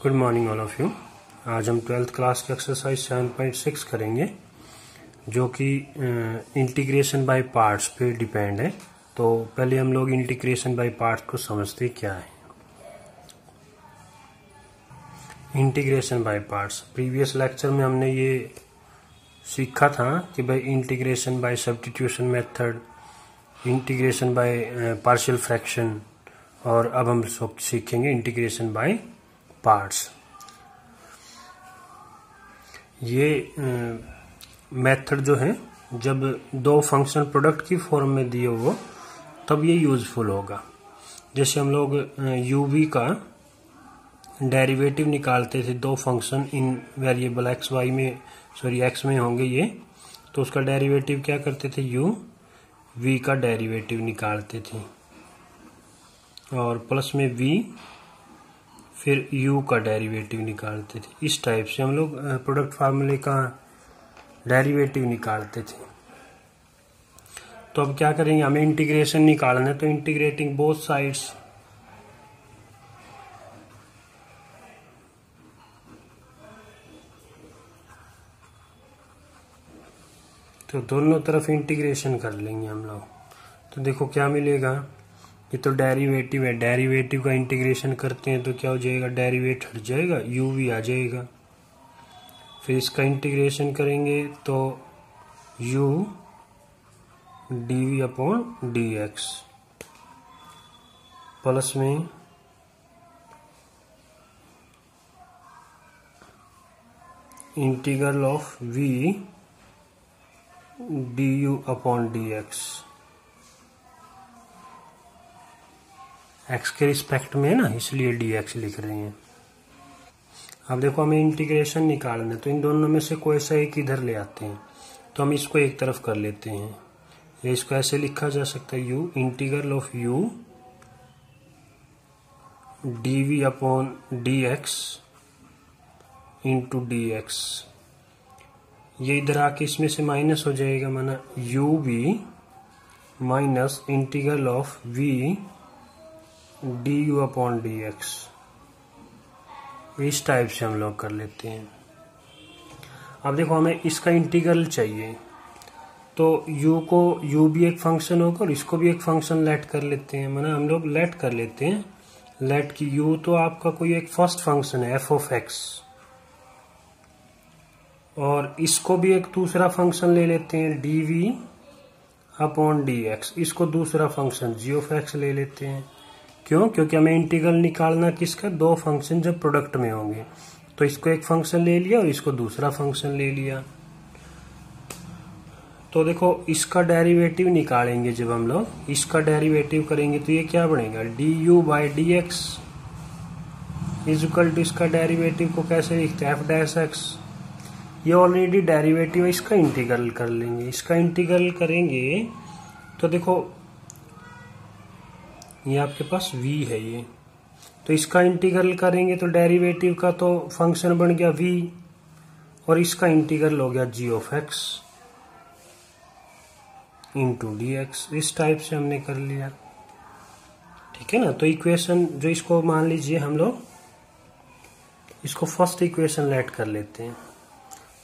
Good morning all of you. आज हम 12th class की एक्सरसाइज 7.6 करेंगे जो कि इंटीग्रेशन बाय पार्ट्स पे डिपेंड है। तो पहले हम लोग इंटीग्रेशन बाय पार्ट्स को समझते क्या है। Integration by parts, previous lecture में हमने ये सीखा था कि भाई integration by substitution method, integration by partial fraction, और अब हम सीखेंगे इंटीग्रेशन बाय पार्ट्स। ये मेथड जो है जब दो फंक्शन प्रोडक्ट की फॉर्म में दिए हो तब ये यूजफुल होगा। जैसे हम लोग uv का डेरिवेटिव निकालते थे, दो फंक्शन इन वेरिएबल एक्स में होंगे ये, तो उसका डेरिवेटिव क्या करते थे, v का डेरिवेटिव निकालते थे और प्लस में v फिर u का डेरिवेटिव निकालते थे। इस टाइप से हम लोग प्रोडक्ट फार्मूले का डेरिवेटिव निकालते थे। तो अब क्या करेंगे, हमें इंटीग्रेशन निकालना है, तो इंटीग्रेटिंग बोथ साइड्स, तो दोनों तरफ इंटीग्रेशन कर लेंगे हम लोग। तो देखो क्या मिलेगा, ये तो डेरिवेटिव है, डेरिवेटिव का इंटीग्रेशन करते हैं तो क्या हो जाएगा, डेरिवेट हट जाएगा, uv आ जाएगा। फिर इसका इंटीग्रेशन करेंगे तो u dv upon dx plus में integral of v du upon dx, x के रिस्पेक्ट में है ना, इसलिए dx लिख रहे हैं। अब देखो हमें इंटीग्रेशन निकालना है, तो इन दोनों में से कोई सा एक इधर ले आते हैं, तो हम इसको एक तरफ कर लेते हैं। ये इसको ऐसे लिखा जा सकता है, u integral of u dv upon dx into dx। ये इधर आके इसमें से माइनस हो जाएगा, माना uv minus integral of v du upon dx। इस टाइप से हम लोग कर लेते हैं। अब देखो हमें इसका इंटीग्रल चाहिए, तो u भी एक फंक्शन होगा और इसको भी एक फंक्शन लेट कर लेते हैं, माना हम लोग लेट कर लेते हैं। लेट की u तो आपका कोई एक फर्स्ट फंक्शन है f ऑफ x, और इसको भी एक दूसरा फंक्शन ले लेते हैं dv अपॉन dx, इसको दूसरा फंक्शन g ऑफ x ले लेते हैं। क्यों? क्योंकि हमें इंटीग्रल निकालना किसका, दो फंक्शन जब प्रोडक्ट में होंगे, तो इसको एक फंक्शन ले लिया और इसको दूसरा फंक्शन ले लिया। तो देखो इसका डेरिवेटिव निकालेंगे, जब हम लोग इसका डेरिवेटिव करेंगे तो ये क्या बनेगा, du by dx is equal to, इसका डेरिवेटिव को कैसे लिखते हैं, f डैश x। ये ऑलरेडी डेरिवेटिव है, इसका इंटीग्रल कर लेंगे। इसका इंटीग्रल करेंगे तो देखो ये आपके पास v है ये, तो इसका इंटीग्रल करेंगे तो डेरिवेटिव का तो फंक्शन बन गया v, और इसका इंटीग्रल हो गया g of x into dx। इस टाइप से हमने कर लिया, ठीक है ना। तो इक्वेशन जो इसको मान लीजिए हम लोग इसको फर्स्ट इक्वेशन लेट कर लेते हैं,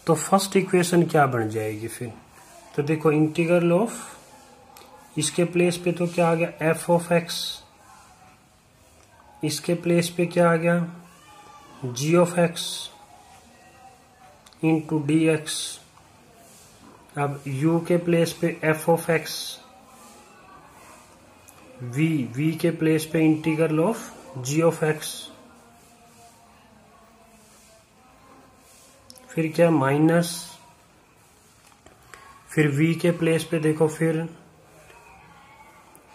तो फर्स्ट इक्वेशन क्या बन जाएगी फिर, तो देखो इंटीग्रल ऑफ, इसके प्लेस पे तो क्या आ गया, f ऑफ x, इसके प्लेस पे क्या आ गया, g of x into dx। अब u के प्लेस पे f ऑफ x, v के प्लेस पे integral of g of x, फिर क्या माइनस, फिर v के प्लेस पे देखो, फिर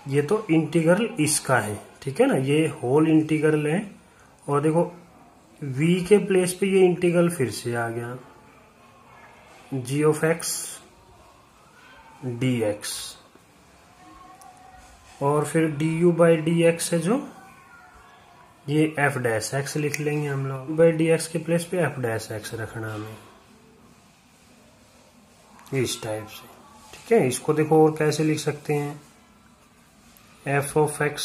ये तो इंटीग्रल इसका है, ठीक है ना, ये होल इंटीग्रल है, और देखो v के प्लेस पे ये इंटीग्रल फिर से आ गया, g ऑफ x dx, और फिर du बाई dx है जो, ये f डैश x लिख लेंगे हम लोग, बाई dx के प्लेस पे f डैश x रखना हमें, इस टाइप से, ठीक है। इसको देखो और कैसे लिख सकते हैं, f of x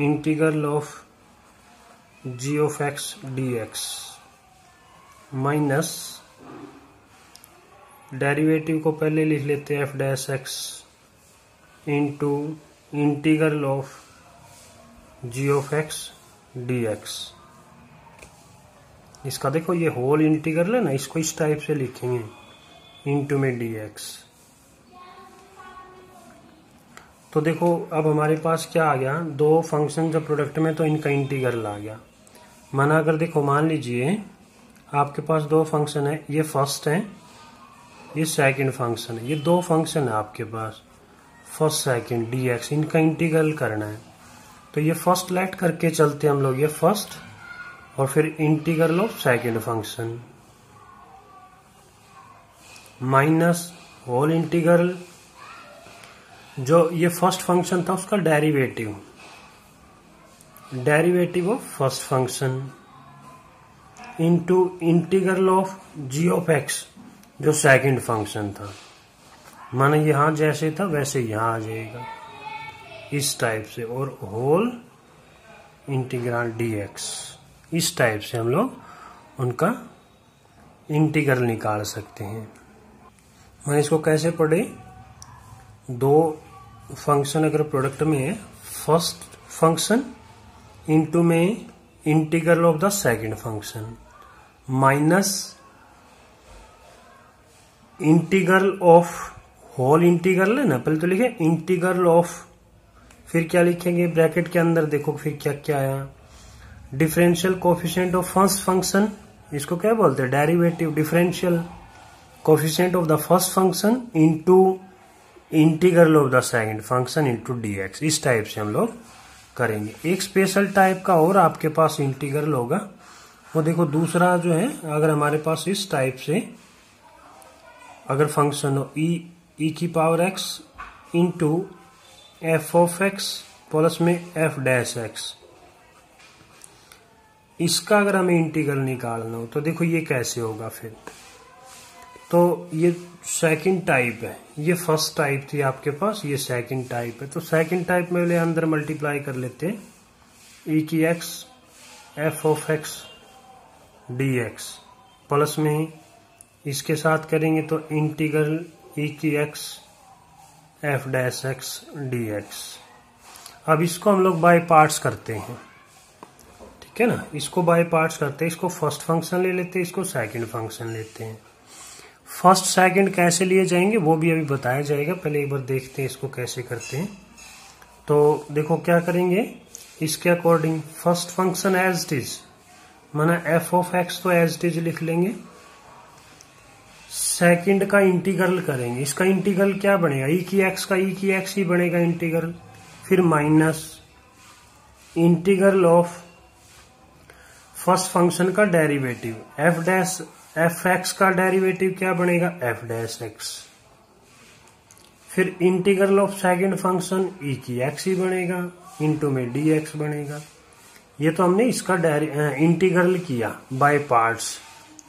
integral of g of x d x minus derivative को पहले लिख लेते हैं f dash x into integral of g of x d x. इसका देखो ये होल इंटीग्रल है ना, इसको इस टाइप से लिखेंगे इंटू में डी एक्स। तो देखो अब हमारे पास क्या आ गया, दो फंक्शन जब प्रोडक्ट में तो इनका इंटीग्रल आ गया। माना अगर देखो मान लीजिए आपके पास दो फंक्शन है, ये फर्स्ट है ये सेकंड फंक्शन है, ये दो फंक्शन है आपके पास फर्स्ट सेकंड डी एक्स, इनका इंटीग्रल करना है। तो ये फर्स्ट लेट करके चलते हैं हम लोग, ये फर्स्ट और फिर integral of second function minus whole integral जो ये फर्स्ट फंक्शन था उसका derivative of first function into integral of g of x जो सेकंड फंक्शन था। माना यहां जैसे था वैसे यहां आ जाएगा इस टाइप से, और होल इंटीग्रल डी एक्स, इस टाइप से हम लोग उनका इंटीग्रल निकाल सकते हैं। मैं इसको कैसे पढ़े, दो फंक्शन अगर प्रोडक्ट में है, फर्स्ट फंक्शन इंटू में integral of the second function minus integral of whole integral है ना, पहले तो लिखे इंटीग्रल ऑफ, फिर क्या लिखेंगे ब्रैकेट के अंदर, देखो फिर क्या क्या आया, differential coefficient of first function, इसको क्या बोलते हैं derivative, differential coefficient of the first function into integral of the second function into d x. इस टाइप से हम लोग करेंगे। एक स्पेशल टाइप का और आपके पास इंटीग्रल होगा, वो देखो दूसरा जो है, अगर हमारे पास इस टाइप से अगर फंक्शन हो ई की power x into F of x plus में एफ डैश एक्स, इसका अगर हमें इंटीग्रल निकालना हो तो देखो ये कैसे होगा फिर। तो ये सेकंड टाइप है, ये फर्स्ट टाइप थी आपके पास, ये सेकंड टाइप है। तो सेकंड टाइप में अंदर मल्टीप्लाई कर लेते हैं ई की x F of x d x plus में इसके साथ करेंगे तो इंटीग्रल ई की x F dash x d x. अब इसको हम लोग बाय पार्ट्स करते हैं, ठीक है ना, इसको बाय पार्ट्स करते हैं। इसको फर्स्ट फंक्शन ले लेते हैं, इसको सेकंड फंक्शन लेते हैं। फर्स्ट सेकंड कैसे लिए जाएंगे वो भी अभी बताया जाएगा, पहले एक बार देखते हैं इसको कैसे करते हैं। तो देखो क्या करेंगे, इसके according first function as it is, माना एफ ऑफ एक्स तो एज इट इज लिख लेंगे, सेकंड का इंटीग्रल करेंगे। इसका इंटीग्रल क्या बनेगा, ई की एक्स का ई की एक्स ही बनेगा इंटीग्रल, फिर minus integral of first function का derivative F dash F x का डेरिवेटिव क्या बनेगा एफ डैश एक्स, फिर integral of second function e की एक्स ही बनेगा इंटू में डी एक्स बनेगा। ये तो हमने इसका इंटीग्रल किया बाय पार्ट्स।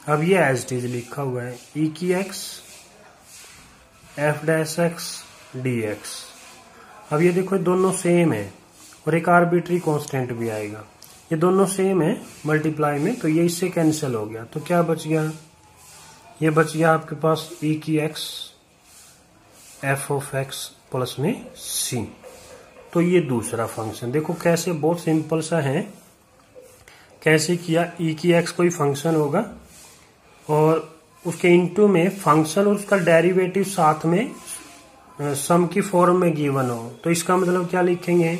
अब ये एज इट इज लिखा हुआ है ई की x F dash x d x. अब ये देखो दोनों सेम है और एक आर्बिट्री कांस्टेंट भी आएगा, ये दोनों सेम है मल्टीप्लाई में, तो ये इससे कैंसिल हो गया। तो क्या बच गया, ये बच गया आपके पास ई की x F of x plus में सी। तो ये दूसरा फंक्शन देखो कैसे बहुत सिंपल सा है, कैसे किया, ई की एक्स कोई फंक्शन होगा और उसके इनटू में फंक्शन और उसका डेरिवेटिव साथ में सम की फॉर्म में गिवन हो। तो इसका मतलब क्या लिखेंगे,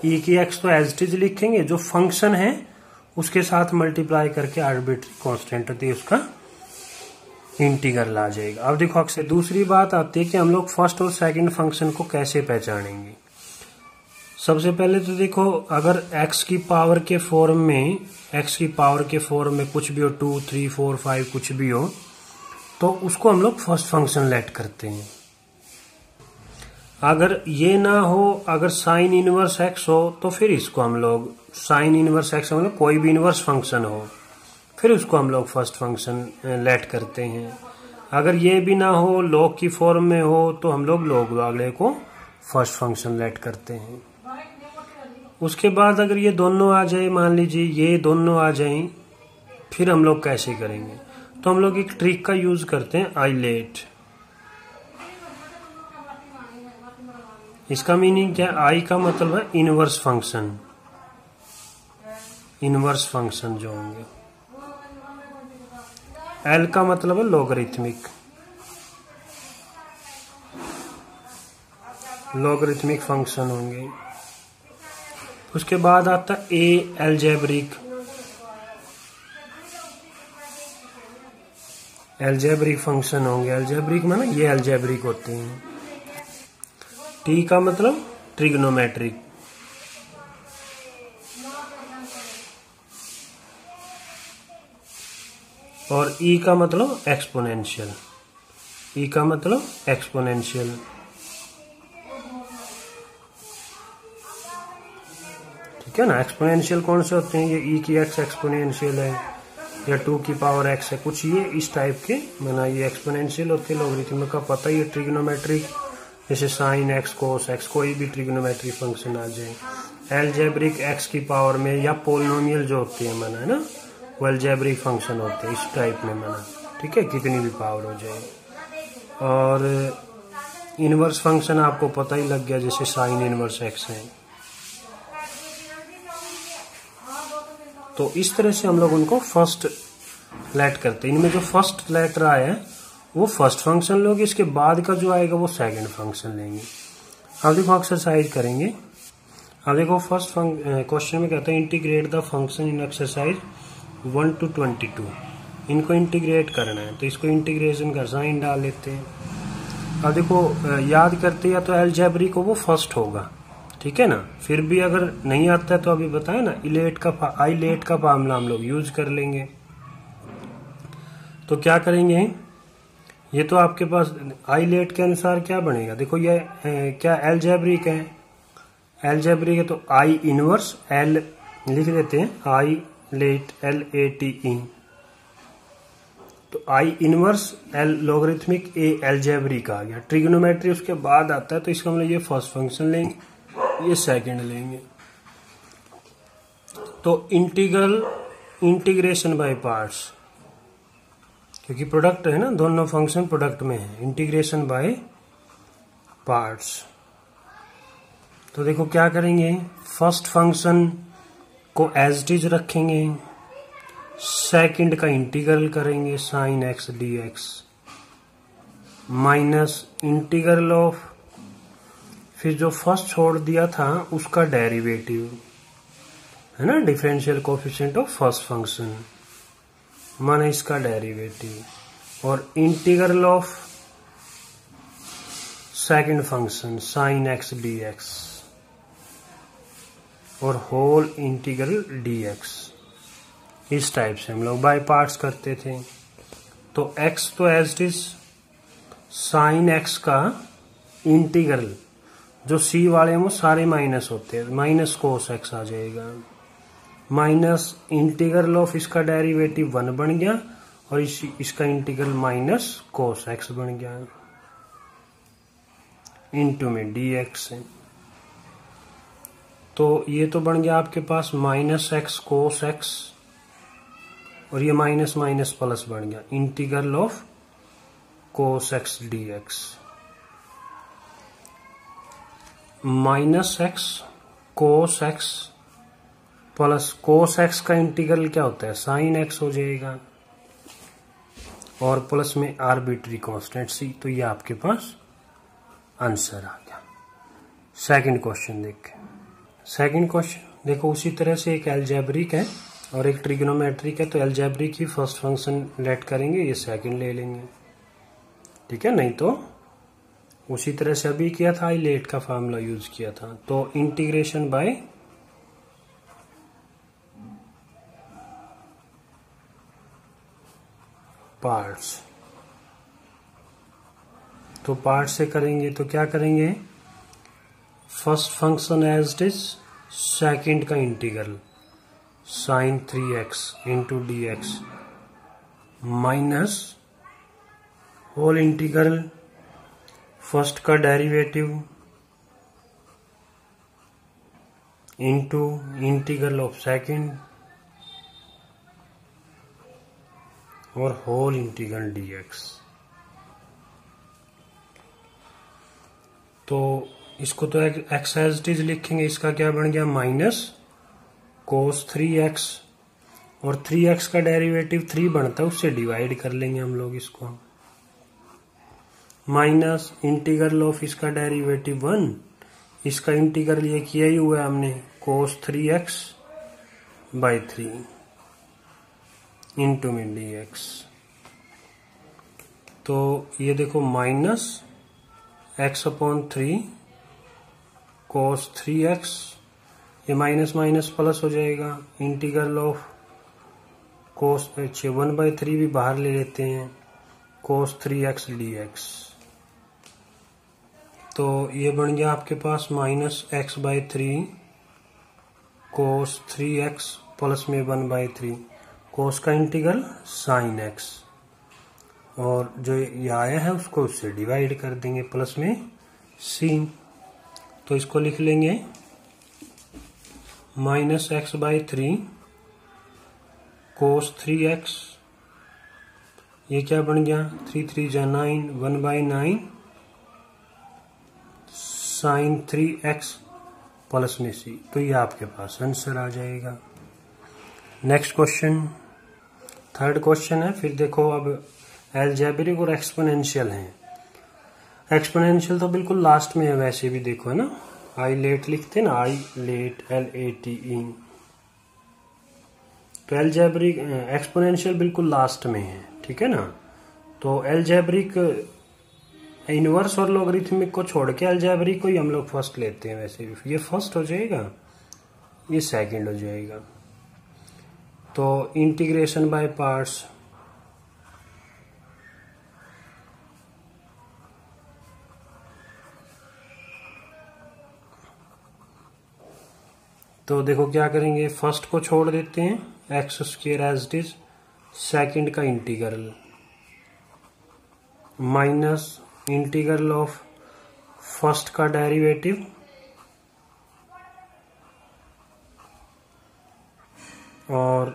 ई की एक्स तो एज इट इज लिखेंगे, जो फंक्शन है उसके साथ मल्टीप्लाई करके आर्बिट्री कांस्टेंट होती है उसका इंटीग्रल आ जाएगा। अब देखो अक्सर दूसरी बात आती है कि हम लोग फर्स्ट और सेकंड फंक्शन को कैसे पहचानेंगे। सबसे पहले तो देखो अगर x की पावर के फॉर्म में, x की पावर के फॉर्म में कुछ भी हो 2, 3, 4, 5 कुछ भी हो, तो उसको हम लोग फर्स्ट फंक्शन लेट करते हैं। अगर ये ना हो, अगर साइन इनवर्स x हो तो फिर इसको हम लोग साइन इनवर्स x, मतलब कोई भी इनवर्स फंक्शन हो, फिर उसको हम लोग फर्स्ट फंक्शन लेट करते हैं। अगर ये भी ना हो, लॉग की फॉर्म में हो, तो हम लोग लॉग वाले को फर्स्ट फंक्शन लेट करते हैं। उसके बाद अगर ये दोनों आ जाए, मान लीजिए ये दोनों आ जाए, फिर हम लोग कैसे करेंगे? तो हम लोग एक ट्रिक का यूज करते हैं, आइलेट। इसका मीनिंग क्या है? आई का मतलब है इनवर्स फंक्शन, इनवर्स फंक्शन जो होंगे। एल का मतलब है लॉगरिथमिक, लॉगरिथमिक फंक्शन होंगे। उसके बाद आता है ए एल्जेब्रिक, एल्जेब्रिक फंक्शन होंगे। एल्जेब्रिक में ना ये एल्जेब्रिक होते हैं। टी का मतलब ट्रिग्नोमेट्रिक, और ई का मतलब एक्सपोनेंशियल, ई का मतलब एक्सपोनेंशियल। ठीक है ना। एक्सपोनेंशियल कौन से होते हैं? ये ई की एक्स एक्सपोनेंशियल है, या 2 की पावर एक्स है, कुछ ये इस टाइप के माना ये एक्सपोनेंशियल होते हैं। लॉगरिथम का पता ही है। ट्रिग्नोमेट्रिक जैसे साइन एक्स, कोस एक्स, कोई भी ट्रिग्नोमेट्रिक फंक्शन आ जाए। एल्जेब्रिक एक्स की पावर में, या पोलिनोमियल जो होते हैं माना है ना, वो एल्जेब्रिक फंक्शन होते हैं इस टाइप में माना। ठीक है, कितनी भी पावर हो जाए। और इनवर्स फंक्शन आपको पता ही लग गया, जैसे साइन इनवर्स एक्स है। तो इस तरह से हम लोग उनको फर्स्ट लेट करते हैं। इनमें जो फर्स्ट लेटर आया है वो फर्स्ट फंक्शन लोगे, इसके बाद का जो आएगा वो सेकंड फंक्शन लेंगे। अब देखो एक्सरसाइज करेंगे। अब देखो फर्स्ट क्वेश्चन में कहता है integrate the function in exercise 1 to 22। इनको इंटीग्रेट करना है, तो इसको इंटीग्रेशन का साइन डाल लेते हैं। अब देखो याद करते हैं, तो एल्जेब्रिक को वो फर्स्ट होगा। ठीक है ना। फिर भी अगर नहीं आता है तो अभी बताया ना, आइलेट का फार्मूला हम लोग यूज कर लेंगे। तो क्या करेंगे, ये तो आपके पास आइलेट के अनुसार क्या बनेगा? देखो ये क्या एल्जेब्रिक है, एल्जेब्रिक है तो आई इनवर्स एल लिख देते हैं, आई लेट LATE। तो I inverse L logarithmic A algebraic आ गया। ट्रिग्नोमेट्री उसके बाद आता है, तो इसका मतलब ये फर्स्ट फंक्शन लेंगे, ये सेकंड लेंगे। तो इंटीग्रेशन बाय पार्ट्स, क्योंकि प्रोडक्ट है ना, दोनों फंक्शन प्रोडक्ट में है। Integration by parts. तो देखो क्या करेंगे, फर्स्ट फंक्शन को एज इट इज रखेंगे, सेकंड का इंटीग्रल करेंगे sine x dx minus integral of, फिर जो फर्स्ट छोड़ दिया था उसका डेरिवेटिव है ना, differential coefficient of first function माना इसका डेरिवेटिव, और integral of second function sine x dx और होल इंटीग्रल dx। इस टाइप से हम लोग बाय पार्ट्स करते थे। तो x तो as it is, sine x का इंटीग्रल जो c वाले हैं वो सारे माइनस होते हैं, माइनस कोस एक्स आ जाएगा, माइनस इंटीग्रल ऑफ इसका डेरिवेटिव 1 बन गया, और इसका इंटीग्रल माइनस कोस एक्स बन गया, इनटू में dx है। तो ये तो बन गया आपके पास माइनस एक्स कोस एक्स, और ये माइनस माइनस प्लस बन गया, integral of cos x dx। Minus x cos x plus cos x का इंटीग्रल क्या होता है, साइन एक्स हो जाएगा, और प्लस में आर्बिट्री कांस्टेंट c। तो ये आपके पास आंसर आ गया। सेकंड क्वेश्चन देखें। सेकंड क्वेश्चन देखो, उसी तरह से एक एल्जेब्रिक है और एक ट्रिग्नोमेट्रिक है। तो एल्जेब्रिक ही फर्स्ट फंक्शन लेट करेंगे, ये सेकंड ले लेंगे। ठीक है, नहीं तो उसी तरह से अभी किया था, आइलेट का फार्मूला यूज किया था। तो इंटीग्रेशन बाय पार्ट्स, तो पार्ट से करेंगे तो क्या करेंगे, first function as it is, second का integral sine 3x into dx minus whole integral first का derivative into integral of second और होल इंटीग्रल dx। तो इसको तो एक्स एज इट इज लिखेंगे, इसका क्या बन गया माइनस कोस 3x, और 3x का डेरिवेटिव 3 बनता है, उससे डिवाइड कर लेंगे हम लोग इसको, माइनस इंटीग्रल ऑफ इसका डेरिवेटिव 1, इसका इंटीग्रल ये किया ही हुआ है हमने, कोस 3x बाई 3 इंटू में dx। तो ये देखो माइनस x अपॉन 3 कोस 3x, ये माइनस माइनस प्लस हो जाएगा, इंटीग्रल ऑफ कोस 1/3 भी बाहर ले लेते हैं, कोस 3x dx। तो ये बन गया आपके पास माइनस x/3 कोस 3x प्लस में 1/3, कोस का इंटीग्रल साइन x, और जो ये आया है उसको उससे डिवाइड कर देंगे प्लस में c। तो इसको लिख लेंगे माइनस x/3 कोस 3x, ये क्या बन गया 3 3 जा 9, 1/9 साइन 3x प्लस में c। तो ये आपके पास आंसर आ जाएगा। नेक्स्ट क्वेश्चन, थर्ड क्वेश्चन है। फिर देखो अब अलजेब्रिक और एक्सपोनेंशियल है। एक्सपोनेंशियल तो बिल्कुल लास्ट में है, वैसे भी देखो है ना, आई लेट लिखते ना, आई लेट LATE। तो अलजेब्रिक एक्सपोनेंशियल बिल्कुल लास्ट में है, ठीक है ना। तो अलजेब्रिक इनवर्स और लॉगरिथमिक को छोड़ के अलजेब्रिक को ही हम लोग फर्स्ट लेते हैं, वैसे भी ये फर्स्ट हो जाएगा, ये सेकंड हो जाएगा। तो इंटीग्रेशन बाय पार्ट्स, तो देखो क्या करेंगे, फर्स्ट को छोड़ देते हैं x² as it is, second का integral minus integral of first का डेरिवेटिव और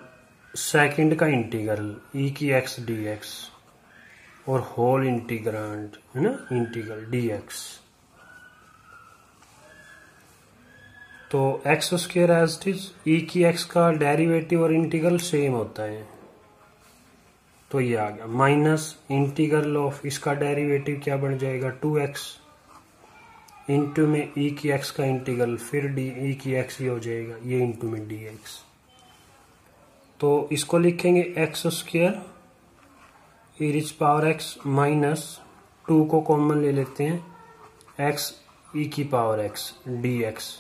सेकेंड का इंटीग्रल e⁻x dx और होल इंटीग्रांड है ना, इंटीग्रल dx। तो x² as it is, e⁻x का डेरिवेटिव और इंटीग्रल सेम होता है, तो ये आ गया माइनस इंटीग्रल ऑफ इसका डेरिवेटिव क्या बन जाएगा 2x इंटू में e⁻x का इंटीग्रल, फिर e⁻x ही हो जाएगा, ये इंटू में dx। तो इसको लिखेंगे x² e⁻x माइनस 2 को कॉमन ले लेते हैं, x e⁻x dx।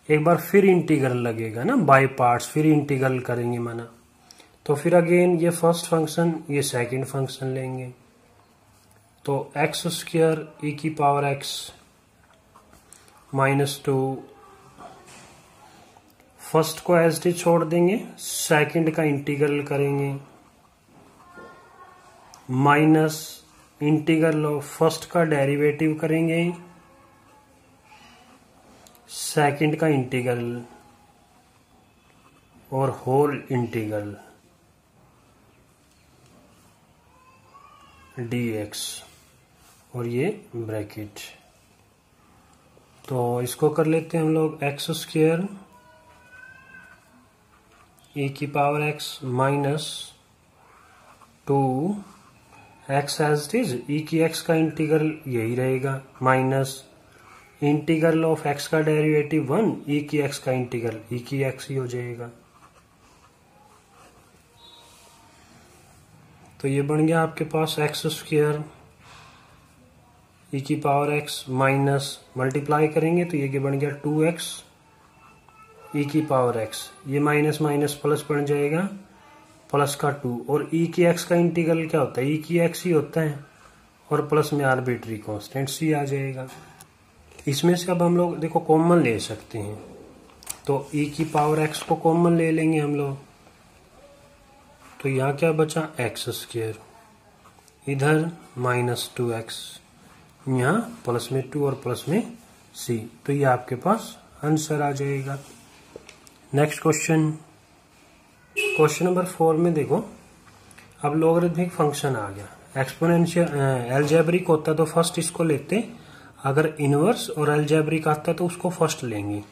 एक बार फिर इंटीग्रल लगेगा ना बाय पार्ट्स, फिर इंटीग्रल करेंगे माना, तो फिर अगेन ये फर्स्ट फंक्शन ये सेकंड फंक्शन लेंगे। तो x² e⁻x माइनस 2, फर्स्ट को एज इट इज छोड़ देंगे, सेकंड का इंटीग्रल करेंगे, माइनस इंटीग्रल ऑफ फर्स्ट का डेरिवेटिव करेंगे, सेकंड का इंटीग्रल और होल इंटीग्रल dx, और ये ब्रैकेट। तो इसको कर लेते हैं हम लोग x² e⁻x minus 2 x as it is, e⁻x का इंटीग्रल यही रहेगा, माइनस इंटीग्रल ऑफ x का डेरिवेटिव 1, e⁻x का इंटीग्रल e⁻x ही हो जाएगा। तो ये बन गया आपके पास x² e⁻x माइनस मल्टीप्लाई करेंगे तो ये बन गया 2x e⁻x, ये माइनस माइनस प्लस बन जाएगा, प्लस का 2, और e⁻x का इंटीग्रल क्या होता है e⁻x ही होता है, और प्लस में आर्बिट्री कांस्टेंट c आ जाएगा। इसमें से अब हम लोग देखो कॉमन ले सकते हैं, तो e⁻x को कॉमन ले लेंगे हम लोग, तो यहाँ क्या बचा x², इधर माइनस 2x, यहाँ प्लस में 2 और प्लस में c। तो ये आपके पास आंसर आ जाएगा। नेक्स्ट क्वेश्चन, क्वेश्चन नंबर 4 में देखो, अब लॉगरिथमिक फंक्शन आ गया। एक्सपोनेंशियल एल्जेब्रिक होता तो फर्स्ट इसको लेते, अगर इनवर्स और एल्जेब्रिक आता तो उसको फर्स्ट लेंगे।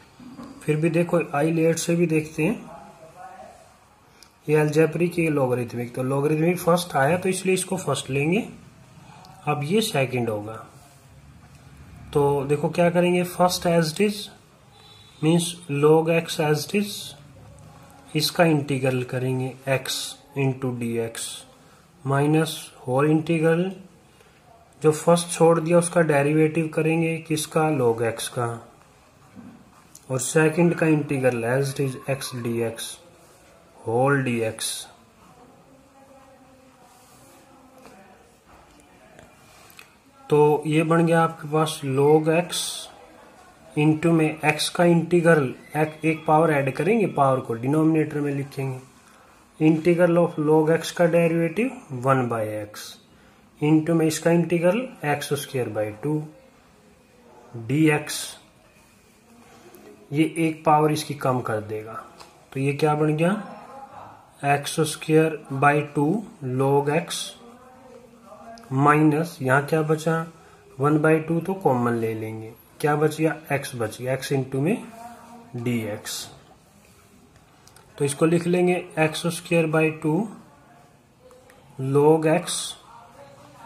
फिर भी देखो आई लेट से भी देखते हैं, ये एल्जेब्रिक ये लॉगरिथमिक, तो लॉगरिथमिक फर्स्ट आया तो इसलिए इसको फर्स्ट लेंगे। अब ये सेकंड होगा, तो देखो क्या करेंगे, first as it is means log x as it is, इसका इंटीग्रल करेंगे x into d x minus whole integral, जो फर्स्ट छोड़ दिया उसका डेरिवेटिव करेंगे किसका, log x का, और सेकंड का integral as it is x d x whole d x. तो ये बन गया आपके पास log x इंटू में x का इंटीग्रल, एक पावर ऐड करेंगे, पावर को डिनोमिनेटर में लिखेंगे, इंटीग्रल ऑफ log x का डेरिवेटिव 1/x इंटू में इसका इंटीग्रल x² 2 dx, ये एक पावर इसकी कम कर देगा, तो ये क्या बन गया, x² 2 log x माइनस यहाँ क्या बचा 1/2, तो कॉमन ले लेंगे, क्या बच गया, x बच गया, x इंटू में dx, तो इसको लिख लेंगे x² 2 log x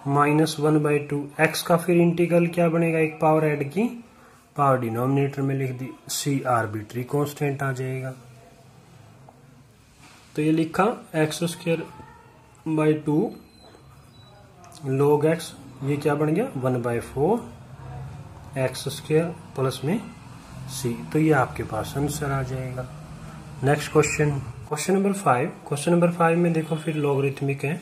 minus 1/2, x का फिर इंटीग्रल क्या बनेगा, एक पावर ऐड की, पावर डिनोमिनेटर में लिख दी, c आर्बिट्री कांस्टेंट आ जाएगा। तो ये लिखा x² 2 log x, ये क्या बन गया 1/4 x² प्लस में c, तो ये आपके पास आंसर आ जाएगा। Next question, question number 5। Question number 5 में देखो फिर लॉगरिथमिक है,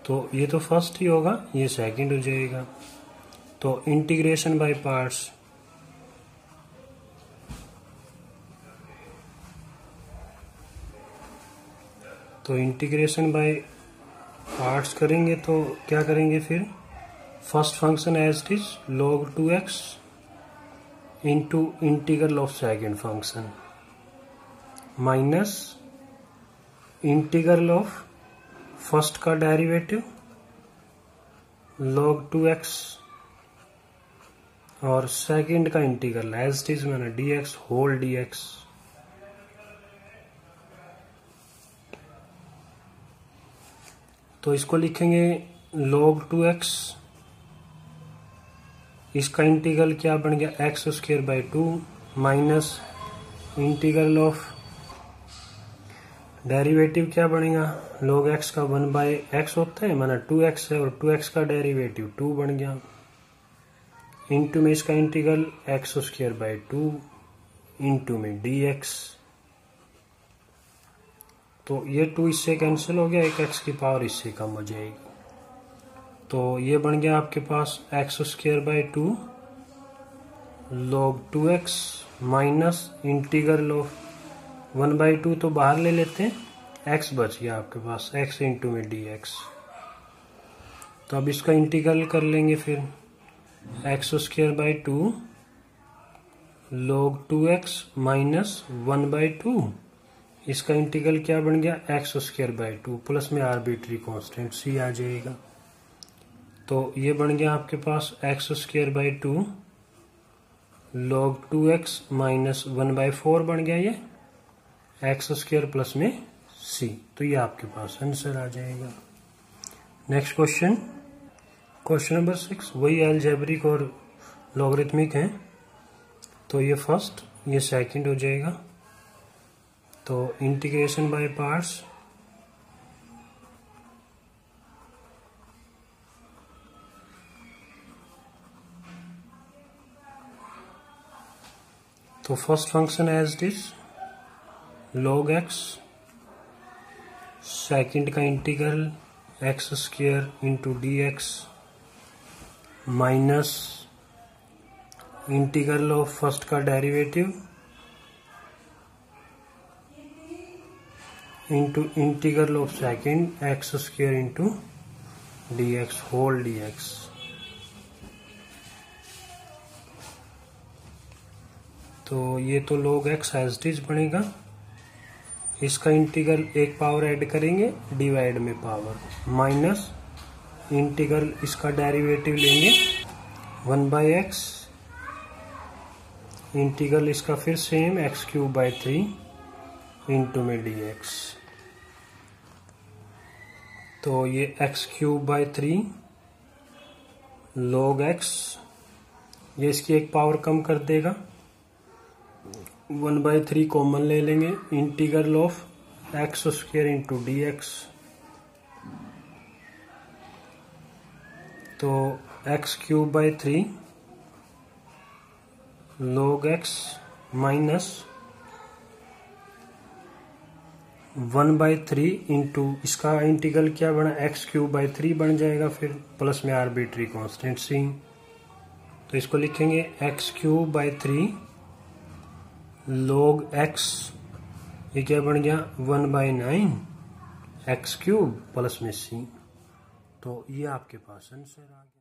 तो ये तो फर्स्ट ही होगा, ये सेकंड हो जाएगा। तो इंटीग्रेशन बाय पार्ट्स, तो इंटीग्रेशन बाय पार्ट्स करेंगे तो क्या करेंगे, फिर first function as it is log 2x into integral of second function minus integral of first का डेरिवेटिव log 2x और सेकंड का इंटीग्रल एज इट इज मैंने dx होल dx। तो इसको लिखेंगे log 2x, इसका इंटीग्रल क्या बन गया x² 2 minus integral of derivative क्या बनेगा, log x का 1/x होता है, माना 2x है और 2x का डेरिवेटिव 2 बन गया, इंटू में इसका इंटीग्रल x² 2 इंटू में dx, तो ये 2 इससे कैंसिल हो गया, एक x की पावर इससे कम हो जाएगी, तो ये बन गया आपके पास x² 2 log 2x minus integral of 1/2 तो बाहर ले लेते हैं, x बच गया आपके पास x इंटू में dx। तो अब इसका इंटीग्रल कर लेंगे, फिर x² 2 log 2x माइनस 1/2, इसका इंटीग्रल क्या बन गया x² 2 प्लस में आर्बिट्री कांस्टेंट c आ जाएगा। तो ये बन गया आपके पास x² 2 log 2x माइनस 1/4 बन गया, ये x² प्लस में c, तो ये आपके पास आंसर आ जाएगा। नेक्स्ट क्वेश्चन, क्वेश्चन नंबर 6, वही अलजेब्रिक और लॉगरिथमिक है, तो ये फर्स्ट ये सेकंड हो जाएगा। तो इंटीग्रेशन बाय पार्ट्स, तो first function as it is log x, second का integral x² into dx minus integral of first का derivative into integral of second x² into dx whole dx। तो ये तो log x as it is बनेगा, इसका integral एक power add करेंगे, divide में पावर, माइनस इंटीग्रल इसका डेरिवेटिव लेंगे 1/x, इंटीग्रल इसका फिर सेम x³/3 इंटू में dx। तो ये x³/3 log x, ये इसकी एक पावर कम कर देगा, 1/3 कॉमन ले लेंगे, integral of x² into dx। तो x³/3 log x minus 1/3 into इसका इंटीग्रल क्या बना, x³/3 बन जाएगा, फिर प्लस में आर्बिट्री कांस्टेंट c। तो इसको लिखेंगे x³/3 log x, ये क्या बन गया 1/9 x³ प्लस में c। तो ये आपके पास आंसर आ गया।